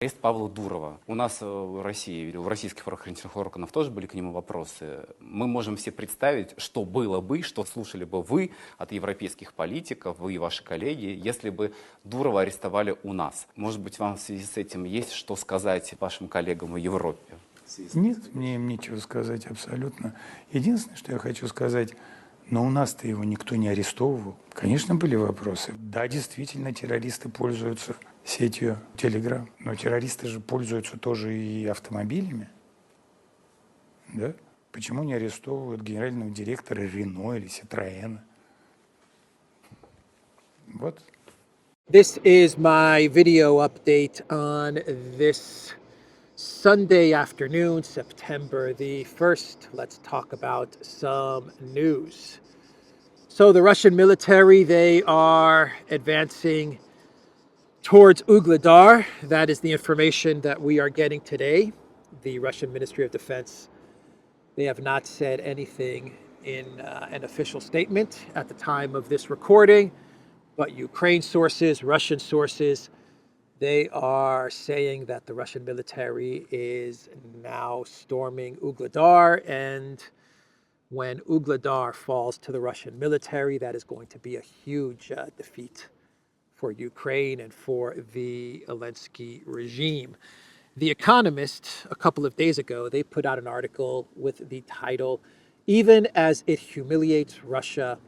Арест Павла Дурова. У нас в России, у российских правоохранительных органов тоже были к нему вопросы. Мы можем все представить, что было бы, что слушали бы вы от европейских политиков, вы и ваши коллеги, если бы Дурова арестовали у нас. Может быть, вам в связи с этим есть что сказать вашим коллегам в Европе? Нет, мне им нечего сказать абсолютно. Единственное, что я хочу сказать, но у нас-то его никто не арестовывал. Конечно, были вопросы. Да, действительно, террористы пользуются сетью Telegram, но террористы же пользуются тоже и автомобилями. Да? Почему не арестовывают генерального директора Рено или Citroёна? Вот. This is my video update on this Sunday afternoon, September the 1st. Let's talk about some news. So the Russian military, they are advancing towards Ugledar. That is the information that we are getting today. The Russian Ministry of Defense, they have not said anything in an official statement at the time of this recording, but Ukraine sources, Russian sources, they are saying that the Russian military is now storming Ugledar, and when Ugledar falls to the Russian military, that is going to be a huge defeat for Ukraine and for the Zelensky regime. The Economist, a couple of days ago, they put out an article with the title, "Even as it humiliates Russia,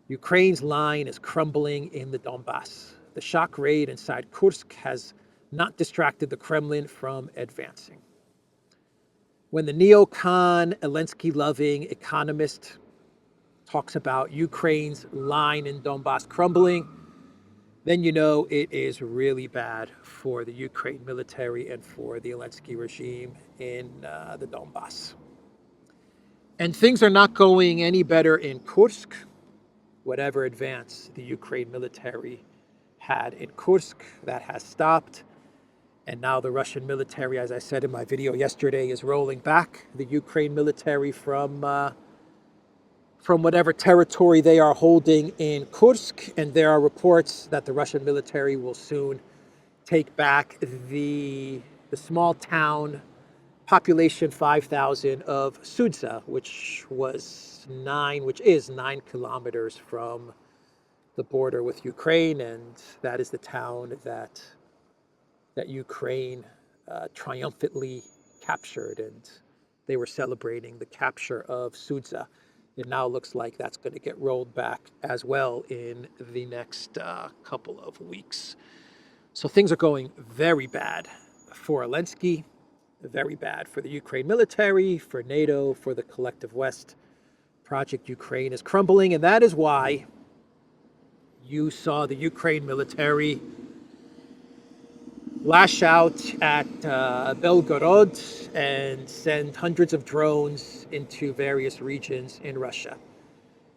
Ukraine's line is crumbling in the Donbass. The shock raid inside Kursk has not distracted the Kremlin from advancing." When the neocon, Zelensky-loving Economist talks about Ukraine's line in Donbass crumbling, then you know it is really bad for the Ukraine military and for the Zelensky regime in the Donbass. And things are not going any better in Kursk. Whatever advance the Ukraine military had in Kursk, that has stopped. And now the Russian military, as I said in my video yesterday, is rolling back the Ukraine military from whatever territory they are holding in Kursk. And there are reports that the Russian military will soon take back the small town, population 5,000 of Sudza, which is 9 kilometers from the border with Ukraine. And that is the town that Ukraine triumphantly captured, and they were celebrating the capture of Sudza. It now looks like that's going to get rolled back as well in the next couple of weeks. So things are going very bad for Zelensky, very bad for the Ukraine military, for NATO, for the collective West. Project Ukraine is crumbling, and that is why you saw the Ukraine military lash out at Belgorod and send hundreds of drones into various regions in Russia.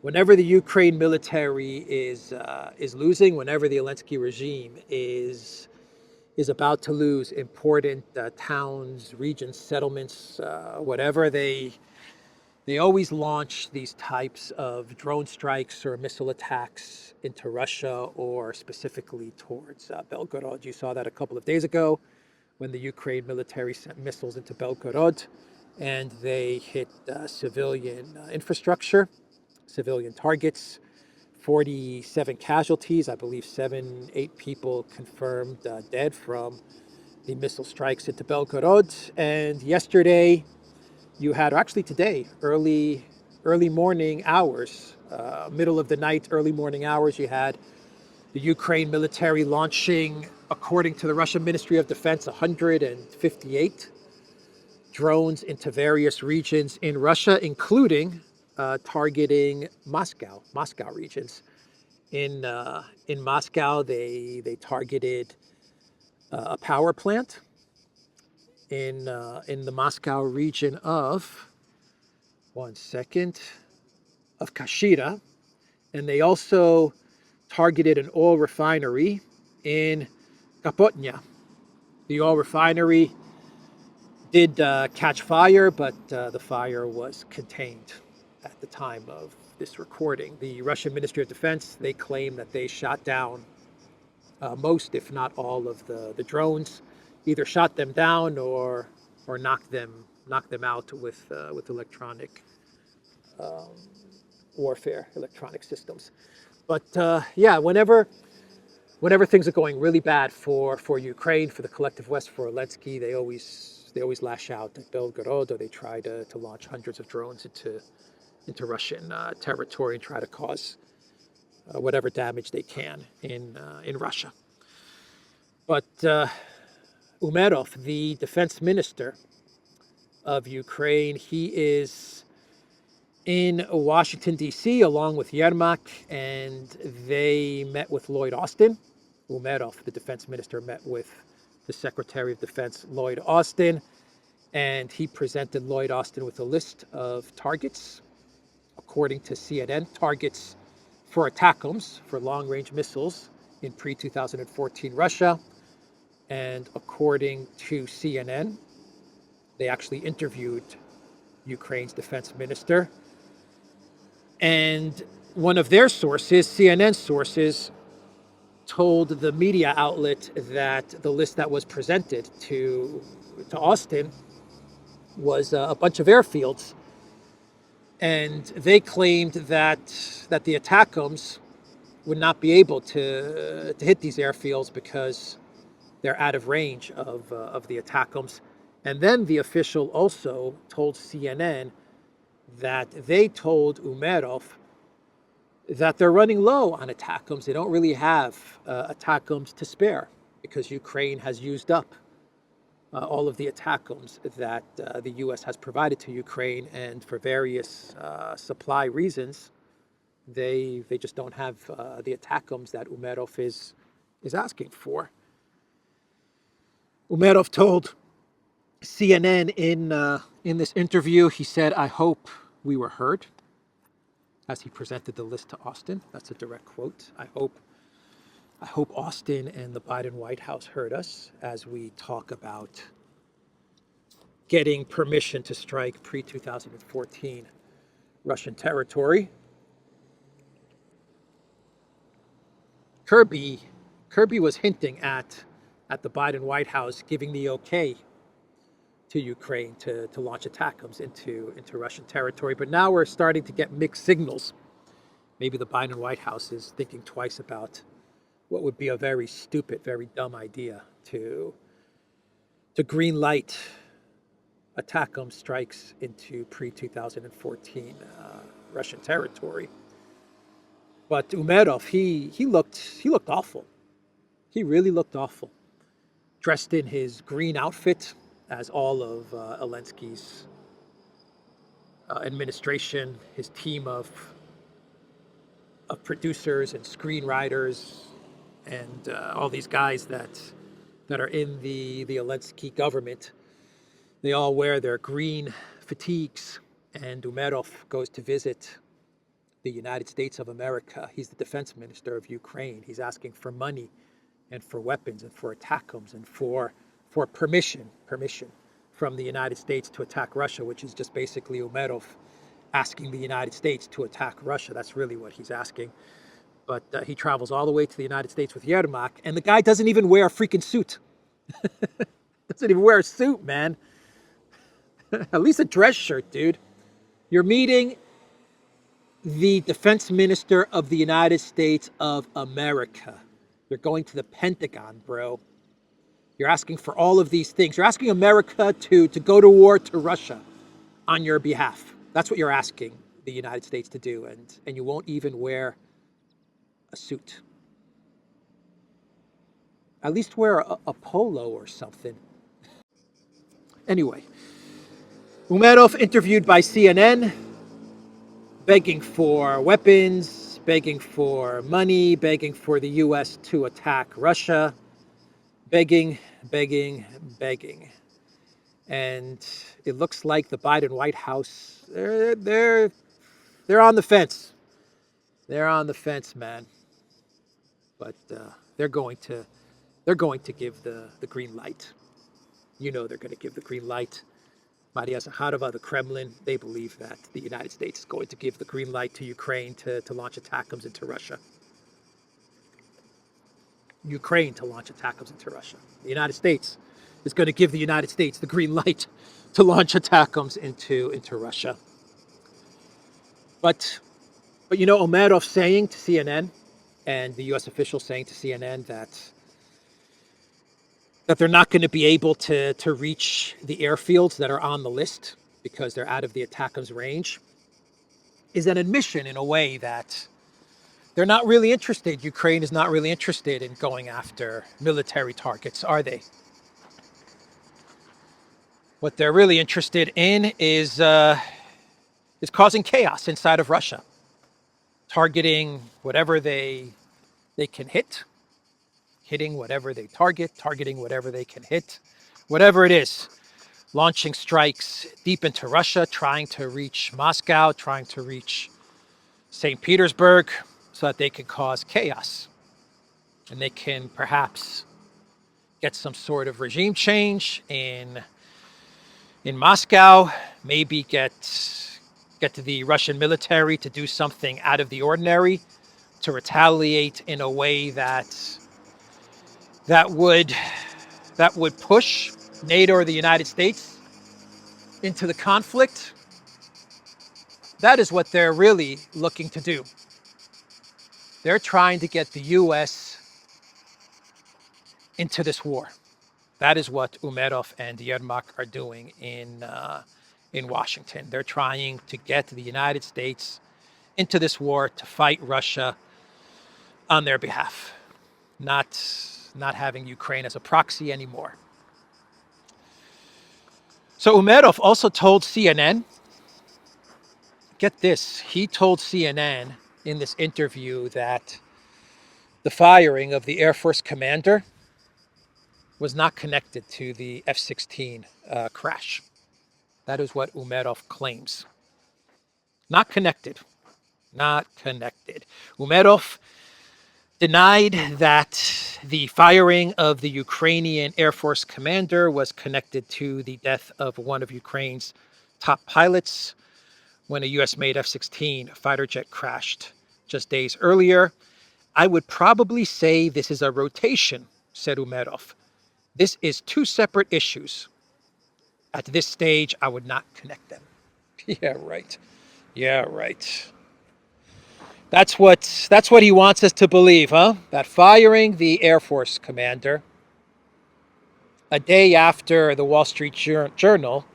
Whenever the Ukraine military is losing, whenever the Zelensky regime is about to lose important towns, regions, settlements, whatever, they always launch these types of drone strikes or missile attacks into Russia, or specifically towards Belgorod. You saw that a couple of days ago when the Ukraine military sent missiles into Belgorod, and they hit civilian infrastructure, civilian targets. 47 casualties, I believe 8 people confirmed dead from the missile strikes into Belgorod. And yesterday, you had, or actually today, early morning hours, middle of the night, early morning hours, you had the Ukraine military launching, according to the Russian Ministry of Defense, 158 drones into various regions in Russia, including targeting Moscow regions. In Moscow, they targeted a power plant in the Moscow region of, Kashira, and they also targeted an oil refinery in Kapotnya. The oil refinery did catch fire, but the fire was contained at the time of this recording. The Russian Ministry of Defense, they claim that they shot down most, if not all, of the drones either shot them down or knocked them out with electronic warfare, electronic systems. But yeah, whenever things are going really bad for Ukraine, for the collective West, for Zelensky, they always lash out at Belgorod, or they try to launch hundreds of drones into Russian territory and try to cause whatever damage they can in Russia. But Umerov, the defense minister of Ukraine, he is in Washington, D.C., along with Yermak, and they met with Lloyd Austin. Umerov, the defense minister, met with the Secretary of Defense, Lloyd Austin, and he presented Lloyd Austin with a list of targets, according to CNN, targets for ATACMS, for long-range missiles in pre-2014 Russia. And according to CNN, they actually interviewed Ukraine's defense minister. And one of their sources, CNN sources, told the media outlet that the list that was presented to Austin was a bunch of airfields. And they claimed that the ATACMS would not be able to hit these airfields because they're out of range of the ATACMS. And then the official also told CNN that they told Umerov that they're running low on ATACMS. They don't really have ATACMS to spare because Ukraine has used up all of the ATACMS that the U.S. has provided to Ukraine, and for various supply reasons, they just don't have the ATACMS that Umerov is asking for. Umerov told CNN in this interview, he said, "I hope we were heard," as he presented the list to Austin. That's a direct quote. I hope Austin and the Biden White House heard us as we talk about getting permission to strike pre-2014 Russian territory. Kirby was hinting at the Biden White House giving the okay to Ukraine to launch ATACMS into Russian territory. But now we're starting to get mixed signals. Maybe the Biden White House is thinking twice about what would be a very stupid, very dumb idea to green light ATACMS strikes into pre-2014 Russian territory. But Umerov, he looked awful. He really looked awful. Dressed in his green outfit, as all of Zelensky's administration, his team of producers and screenwriters, and all these guys that are in the Zelensky government, they all wear their green fatigues. And Umerov goes to visit the United States of America. He's the defense minister of Ukraine. He's asking for money and for weapons and for ATACMS and for permission from the United States to attack Russia, which is just basically Umerov asking the United States to attack Russia. That's really what he's asking. But he travels all the way to the United States with Yermak, and the guy doesn't even wear a freaking suit. Doesn't even wear a suit, man. At least a dress shirt, dude. You're meeting the defense minister of the United States of America. You're going to the Pentagon, bro. You're asking for all of these things. You're asking America to go to war to Russia on your behalf. That's what you're asking the United States to do, and you won't even wear a suit. At least wear a polo or something. Anyway, Umerov interviewed by CNN, begging for weapons, begging for money, begging for the U.S. to attack Russia, begging. And it looks like the Biden White House, they're on the fence. They're on the fence, man. But they're going to give the green light. You know they're going to give the green light. Maria Zakharova, the Kremlin, they believe that the United States is going to give the green light to Ukraine to launch ATACMS into Russia. Ukraine to launch ATACMS into Russia. The United States is going to give the United States the green light to launch ATACMS into Russia. But Umerov saying to CNN, and the U.S. officials saying to CNN that they're not going to be able to reach the airfields that are on the list because they're out of the ATACMS range, is an admission in a way that they're not really interested. Ukraine is not really interested in going after military targets, are they? What they're really interested in is causing chaos inside of Russia, targeting whatever they can hit, hitting whatever they target, targeting whatever they can hit, whatever it is, launching strikes deep into Russia, trying to reach Moscow, trying to reach St. Petersburg, so that they can cause chaos. And they can perhaps get some sort of regime change in Moscow, maybe get to the Russian military to do something out of the ordinary, to retaliate in a way that would push NATO or the United States into the conflict. That is what they're really looking to do. They're trying to get the U.S. into this war. That is what Umerov and Yermak are doing in Washington. They're trying to get the United States into this war to fight Russia on their behalf, not having Ukraine as a proxy anymore. So Umerov also told CNN, get this, he told CNN in this interview that the firing of the Air Force commander was not connected to the F16 crash. That is what Umerov claims. Not connected. Not connected. Umerov denied that the firing of the Ukrainian Air Force commander was connected to the death of one of Ukraine's top pilots when a US-made F-16 fighter jet crashed just days earlier. I would probably say this is a rotation, said Umerov. This is two separate issues. At this stage, I would not connect them. Yeah, right. Yeah, right. That's what he wants us to believe, huh? That firing the Air Force commander a day after the Wall Street Journal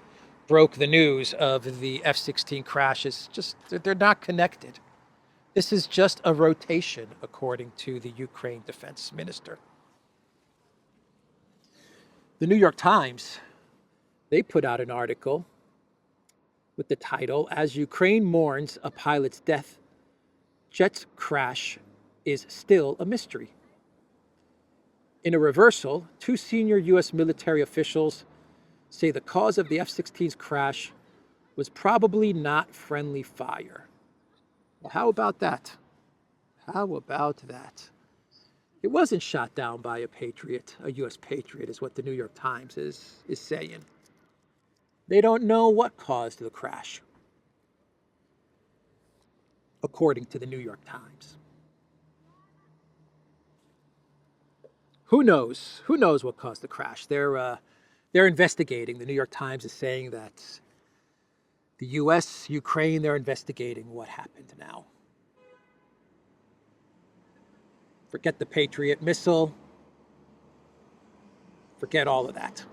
broke the news of the F-16 crash is just, they're not connected. This is just a rotation, according to the Ukraine defense minister. The New York Times, they put out an article with the title, As Ukraine Mourns a Pilot's Death, Jet's Crash is Still a Mystery. In a reversal, two senior U.S. military officials say the cause of the F-16's crash was probably not friendly fire. Well, how about that? How about that? It wasn't shot down by a patriot, a U.S. patriot, is what the New York Times is saying. They don't know what caused the crash, according to the New York Times. Who knows? Who knows what caused the crash? They're investigating. The New York Times is saying that the U.S., Ukraine, they're investigating what happened now. Forget the Patriot missile. Forget all of that.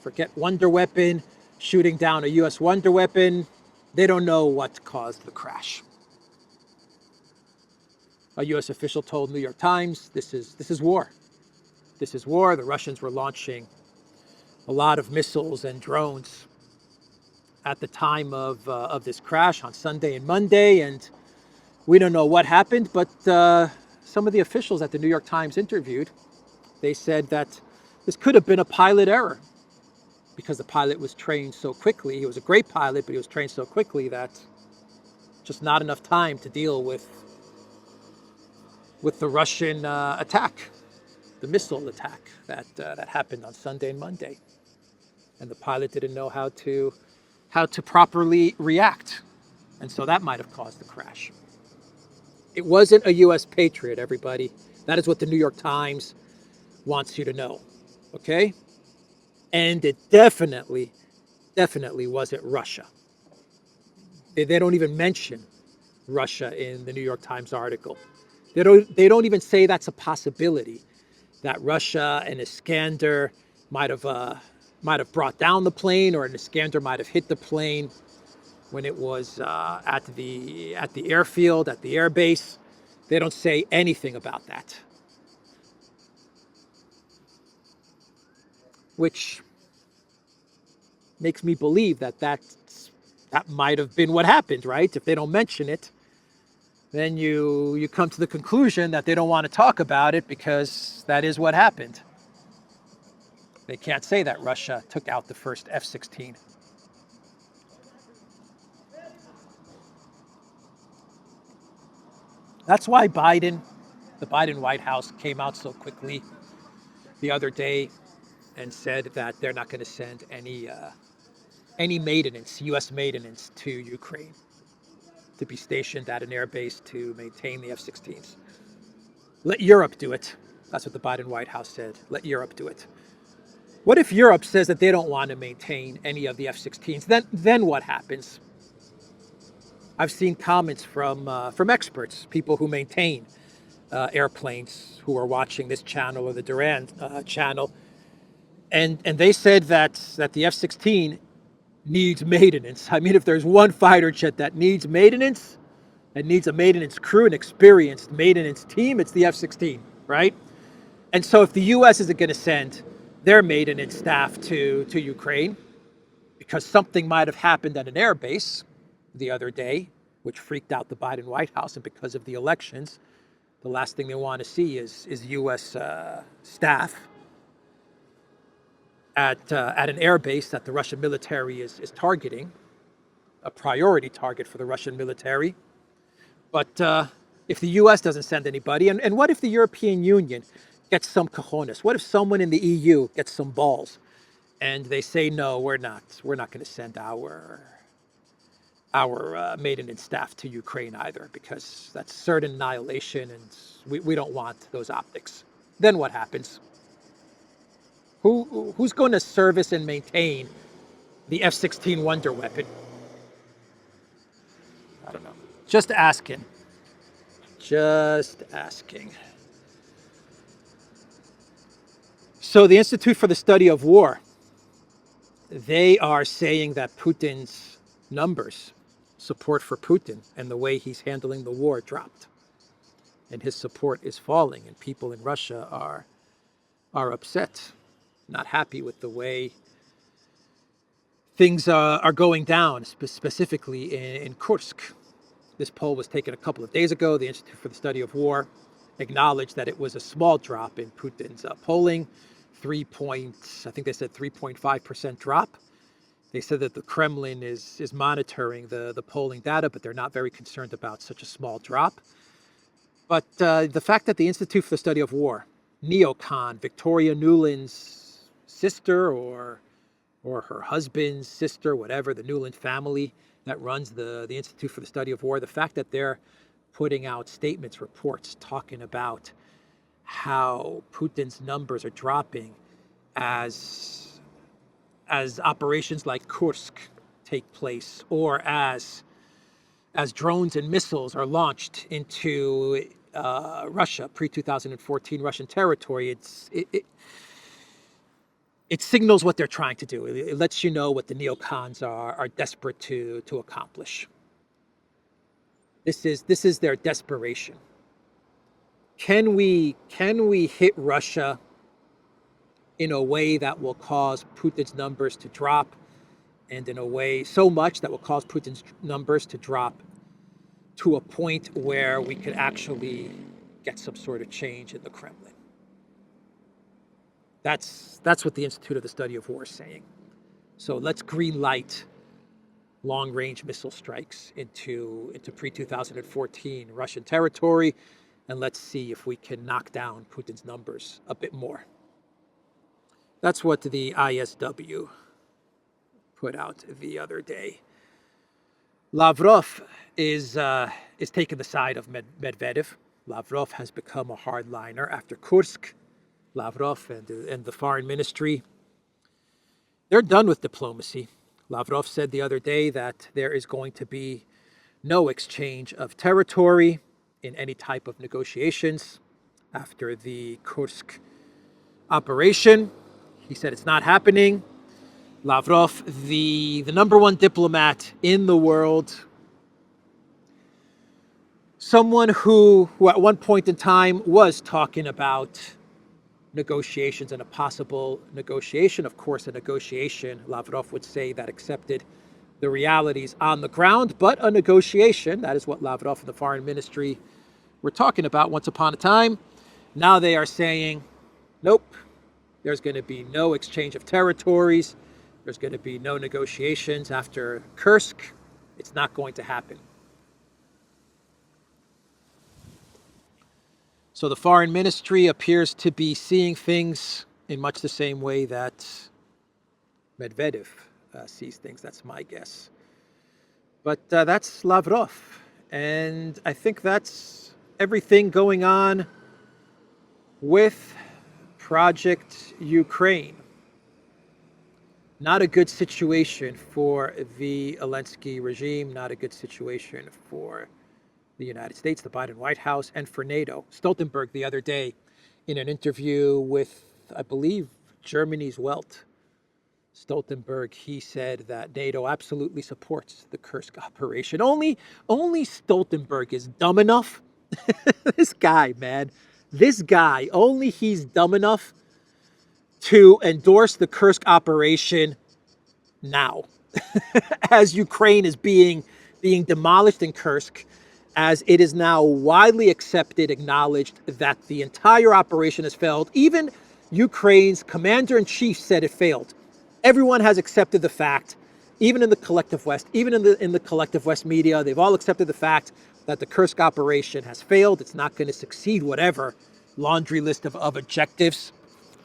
Forget Wonder Weapon, shooting down a U.S. Wonder Weapon. They don't know what caused the crash. A U.S. official told New York Times, this is war. This is war. The Russians were launching a lot of missiles and drones at the time of this crash on Sunday and Monday, and we don't know what happened, but some of the officials that the New York Times interviewed, they said that this could have been a pilot error because the pilot was trained so quickly. He was a great pilot, but he was trained so quickly that just not enough time to deal with the Russian attack, the missile attack that happened on Sunday and Monday. And the pilot didn't know how to properly react. And so that might have caused the crash. It wasn't a U.S. patriot, everybody. That is what the New York Times wants you to know. Okay? And it definitely wasn't Russia. They don't even mention Russia in the New York Times article. They don't even say that's a possibility, that Russia and Iskander might have brought down the plane, or an Iskander might have hit the plane when it was at the airfield, at the airbase. They don't say anything about that, which makes me believe that might have been what happened, right? If they don't mention it, then you come to the conclusion that they don't want to talk about it because that is what happened. They can't say that Russia took out the first F-16. That's why the Biden White House came out so quickly the other day and said that they're not going to send any maintenance, U.S. maintenance, to Ukraine to be stationed at an airbase to maintain the F-16s. Let Europe do it. That's what the Biden White House said. Let Europe do it. What if Europe says that they don't want to maintain any of the F-16s? Then what happens? I've seen comments from experts, people who maintain airplanes, who are watching this channel or the Duran channel, and they said that the F-16 needs maintenance. I mean, if there's one fighter jet that needs maintenance, that needs a maintenance crew, an experienced maintenance team, it's the F-16, right? And so if the U.S. isn't going to send their maintenance staff to Ukraine because something might have happened at an airbase the other day, which freaked out the Biden White House, and because of the elections, the last thing they want to see is U.S. Staff at an airbase that the Russian military is targeting, a priority target for the Russian military. But if the U.S. doesn't send anybody, and what if the European Union gets some cojones? What if someone in the EU gets some balls and they say, no, we're not going to send our maintenance staff to Ukraine either, because that's certain annihilation and we don't want those optics. Then what happens? Who's going to service and maintain the F-16 Wonder Weapon? I don't know. Just asking. So the Institute for the Study of War, they are saying that Putin's numbers, support for Putin and the way he's handling the war, dropped. And his support is falling, and people in Russia are upset, not happy with the way things are going down, specifically in Kursk. This poll was taken a couple of days ago. The Institute for the Study of War acknowledged that it was a small drop in Putin's polling, I think they said 3.5% drop. They said that the Kremlin is monitoring the polling data, but they're not very concerned about such a small drop. But the fact that the Institute for the Study of War, neocon Victoria Nuland's sister or her husband's sister, whatever, the Nuland family that runs the Institute for the Study of War, the fact that they're putting out statements, reports, talking about how Putin's numbers are dropping as operations like Kursk take place, or as drones and missiles are launched into Russia, pre-2014 Russian territory, it signals what they're trying to do. It lets you know what the neocons are desperate to accomplish. This is their desperation. Can we hit Russia in a way that will cause Putin's numbers to drop, and in a way so much that will cause Putin's numbers to drop to a point where we could actually get some sort of change in the Kremlin? That's what the Institute of the Study of War is saying. So let's green light long-range missile strikes into pre-2014 Russian territory, and let's see if we can knock down Putin's numbers a bit more. That's what the ISW put out the other day. Lavrov is taking the side of Medvedev. Lavrov has become a hardliner after Kursk. Lavrov and the foreign ministry they're done with diplomacy. Lavrov said the other day that there is going to be no exchange of territory in any type of negotiations after the Kursk operation. He said it's not happening. Lavrov, the number one diplomat in the world, someone who at one point in time was talking about negotiations and a possible negotiation. Of course, a negotiation, Lavrov would say, that accepted the realities on the ground, but a negotiation, that is what Lavrov and the foreign ministry were talking about once upon a time. Now they are saying, nope, there's going to be no exchange of territories. There's going to be no negotiations after Kursk. It's not going to happen. So the foreign ministry appears to be seeing things in much the same way that Medvedev sees things. That's my guess. But that's Lavrov. And I think that's everything going on with Project Ukraine. Not a good situation for the Zelensky regime, not a good situation for the United States, the Biden White House, and for NATO. Stoltenberg the other day in an interview with, I believe, Germany's Welt, Stoltenberg, he said that NATO absolutely supports the Kursk operation. Only Stoltenberg is dumb enough. This guy, man, this guy, only he's dumb enough to endorse the Kursk operation now, as Ukraine is being demolished in Kursk, as it is now widely accepted, acknowledged that the entire operation has failed. Even Ukraine's commander-in-chief said it failed. Everyone has accepted the fact, even in the collective West, even in the collective West media, they've all accepted the fact that the Kursk operation has failed. It's not going to succeed, whatever laundry list of objectives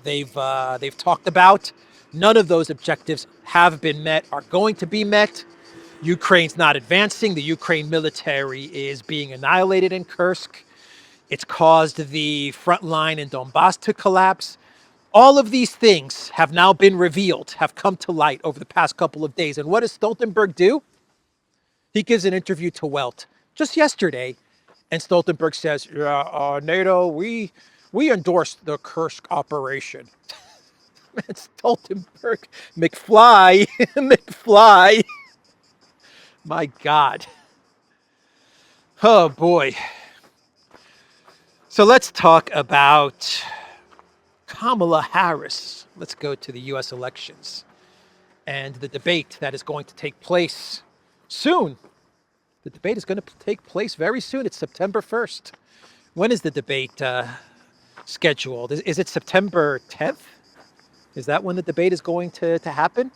they've talked about. None of those objectives have been met, are going to be met. Ukraine's not advancing. The Ukraine military is being annihilated in Kursk. It's caused the front line in Donbass to collapse. All of these things have now been revealed, have come to light over the past couple of days. And what does Stoltenberg do? He gives an interview to Welt just yesterday, and Stoltenberg says, NATO, we endorsed the Kursk operation. Man, Stoltenberg, McFly, McFly. My God. Oh, boy. So let's talk about Kamala Harris. Let's go to the U.S. elections and the debate that is going to take place soon. The debate is going to take place very soon. It's September 1st. When is the debate scheduled? Is it September 10th? Is that when the debate is going to happen?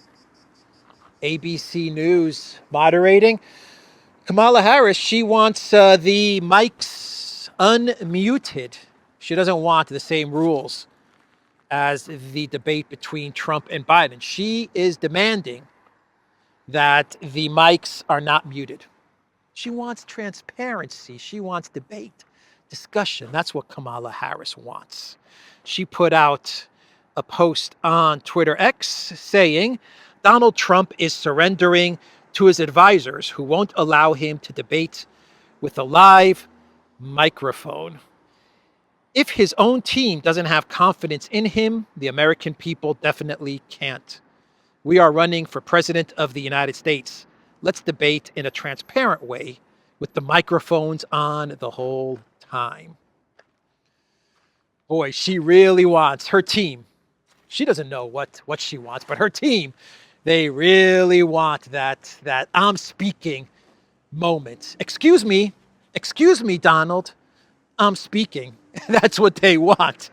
ABC News moderating. Kamala Harris, she wants the mics unmuted. She doesn't want the same rules as the debate between Trump and Biden. She is demanding that the mics are not muted. She wants transparency. She wants debate, discussion. That's what Kamala Harris wants. She put out a post on Twitter X saying, Donald Trump is surrendering to his advisors who won't allow him to debate with a live microphone. If his own team doesn't have confidence in him, the American people definitely can't. We are running for president of the United States. Let's debate in a transparent way with the microphones on the whole time. Boy, she really wants her team. She doesn't know what she wants, but her team, they really want that I'm speaking moment. Excuse me, Donald, I'm speaking. That's what they want.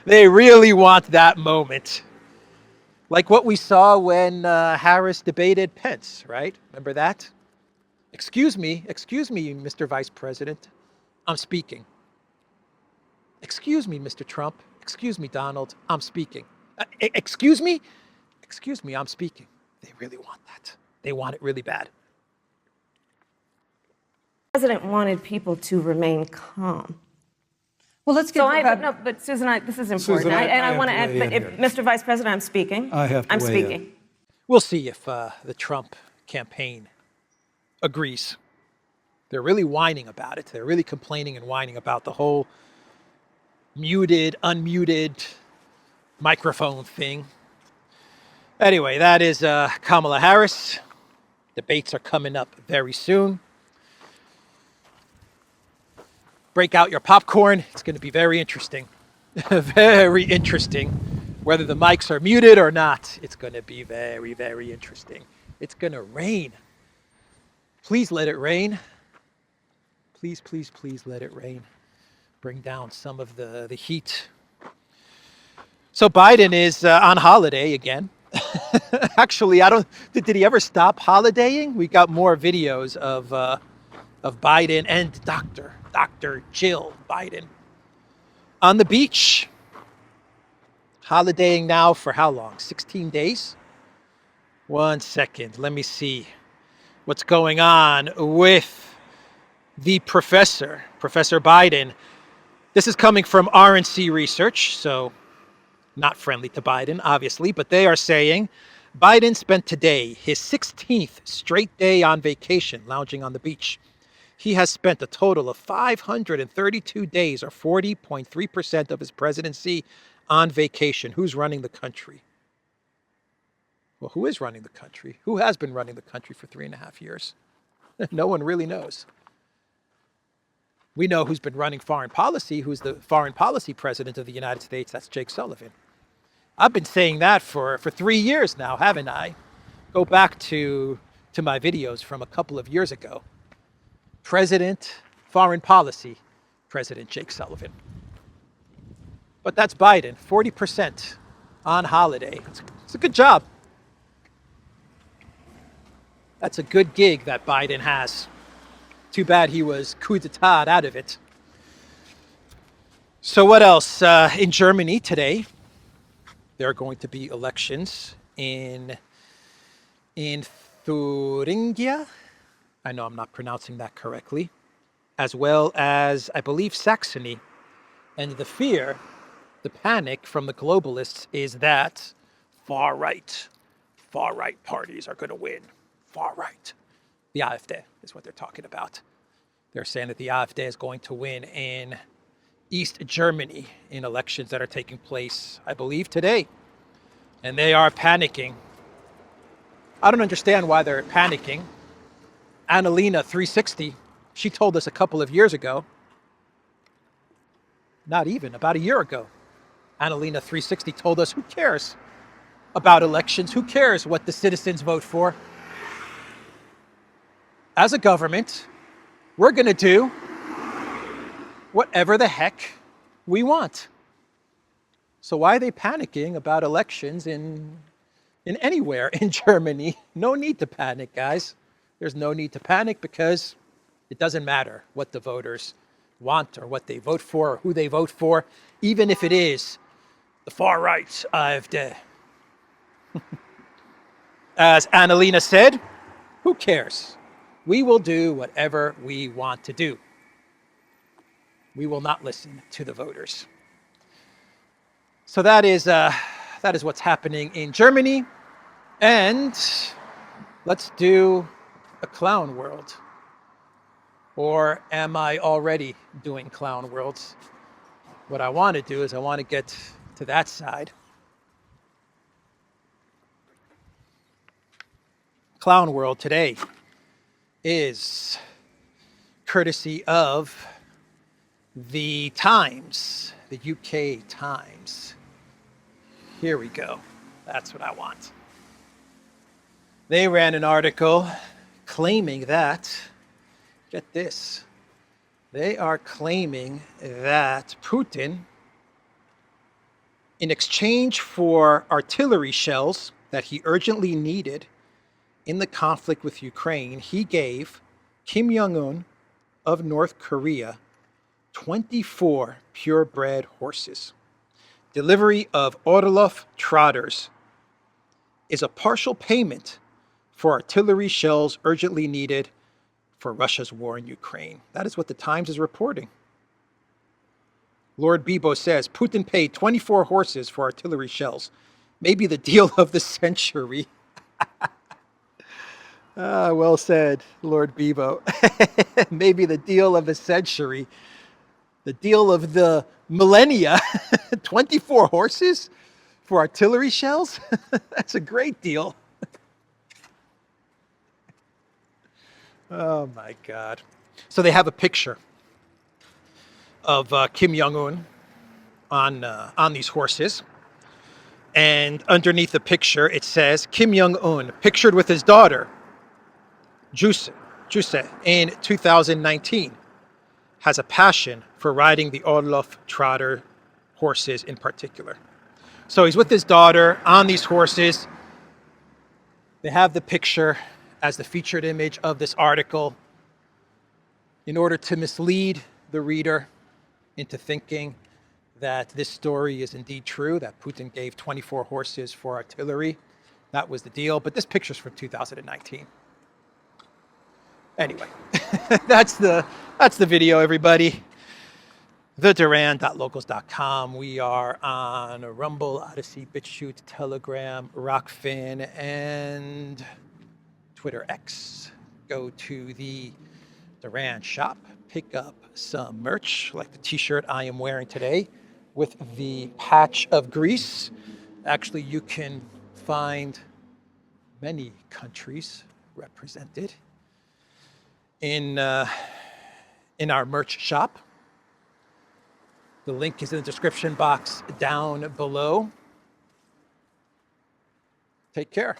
They really want that moment. Like what we saw when Harris debated Pence, right? Remember that? Excuse me, Mr. Vice President, I'm speaking. Excuse me, Mr. Trump. Excuse me, Donald, I'm speaking. Excuse me, I'm speaking. They really want that. They want it really bad. The president wanted people to remain calm. Well, let's get No, but Susan, this is important. Susan, I want to to add, weigh but in if, Mr. Vice President, I'm speaking. I have to I'm weigh in. speaking. We'll see if the Trump campaign agrees. They're really whining about it. They're really complaining and whining about the whole muted, unmuted microphone thing. Anyway, that is Kamala Harris. Debates are coming up very soon. Break out your popcorn. It's going to be very interesting. Very interesting. Whether the mics are muted or not, it's going to be very, very interesting. It's going to rain. Please let it rain. Please, please, please let it rain. Bring down some of the heat. So Biden is on holiday again. Actually, did he ever stop holidaying? We got more videos of Biden and Dr. Jill Biden on the beach. Holidaying now for how long? 16 days? 1 second. Let me see what's going on with the Professor Biden. This is coming from RNC Research, so not friendly to Biden, obviously, but they are saying Biden spent today his 16th straight day on vacation, lounging on the beach. He has spent a total of 532 days, or 40.3% of his presidency, on vacation. Who's running the country? Well, who is running the country? Who has been running the country for 3.5 years? No one really knows. We know who's been running foreign policy, who's the foreign policy president of the United States. That's Jake Sullivan. I've been saying that for 3 years now, haven't I? Go back to my videos from a couple of years ago. President, foreign policy, President Jake Sullivan. But that's Biden, 40% on holiday. It's a good job. That's a good gig that Biden has. Too bad he was coup d'etat out of it. So what else? In Germany today, there are going to be elections in Thuringia. I know I'm not pronouncing that correctly. As well as, I believe, Saxony. And the fear, the panic from the globalists is that far-right parties are going to win. Far-right. The AfD is what they're talking about. They're saying that the AfD is going to win in East Germany in elections that are taking place, I believe, today. And they are panicking. I don't understand why they're panicking. Annalena 360, she told us a couple of years ago, not even, about a year ago, Annalena 360 told us, who cares about elections? Who cares what the citizens vote for? As a government, we're going to do whatever the heck we want. So why are they panicking about elections in anywhere in Germany? No need to panic, guys. There's no need to panic because it doesn't matter what the voters want or what they vote for or who they vote for, even if it is the far right AfD. As Annalena said, who cares? We will do whatever we want to do. We will not listen to the voters. So that is what's happening in Germany. And let's do a clown world. Or am I already doing clown worlds? What I want to do is I want to get to that side. Clown world today is courtesy of the Times, the UK Times. Here we go. That's what I want. They ran an article claiming that, get this, they are claiming that Putin, in exchange for artillery shells that he urgently needed in the conflict with Ukraine, he gave Kim Jong-un of North Korea 24 purebred horses. Delivery of Orlov trotters is a partial payment for artillery shells urgently needed for Russia's war in Ukraine. That is what the Times is reporting. Lord Bibo says Putin paid 24 horses for artillery shells. Maybe the deal of the century. Well said, Lord Bevo. Maybe the deal of the century, the deal of the millennia. 24 horses for artillery shells? That's a great deal. Oh my God. So they have a picture of Kim Jong-un on these horses. And underneath the picture, it says, Kim Jong-un, pictured with his daughter, Juse, in 2019, has a passion for riding the Orlov trotter horses in particular. So he's with his daughter on these horses. They have the picture as the featured image of this article in order to mislead the reader into thinking that this story is indeed true, that Putin gave 24 horses for artillery. That was the deal, but this picture's from 2019. Anyway, that's the video, everybody. TheDuran.locals.com. We are on Rumble, ODYSEE, BitChute, Telegram, Rockfin, and Twitter X. Go to the Duran shop, pick up some merch, like the t-shirt I am wearing today with the patch of Greece. Actually, you can find many countries represented in our merch shop. The link is in the description box down below. Take care.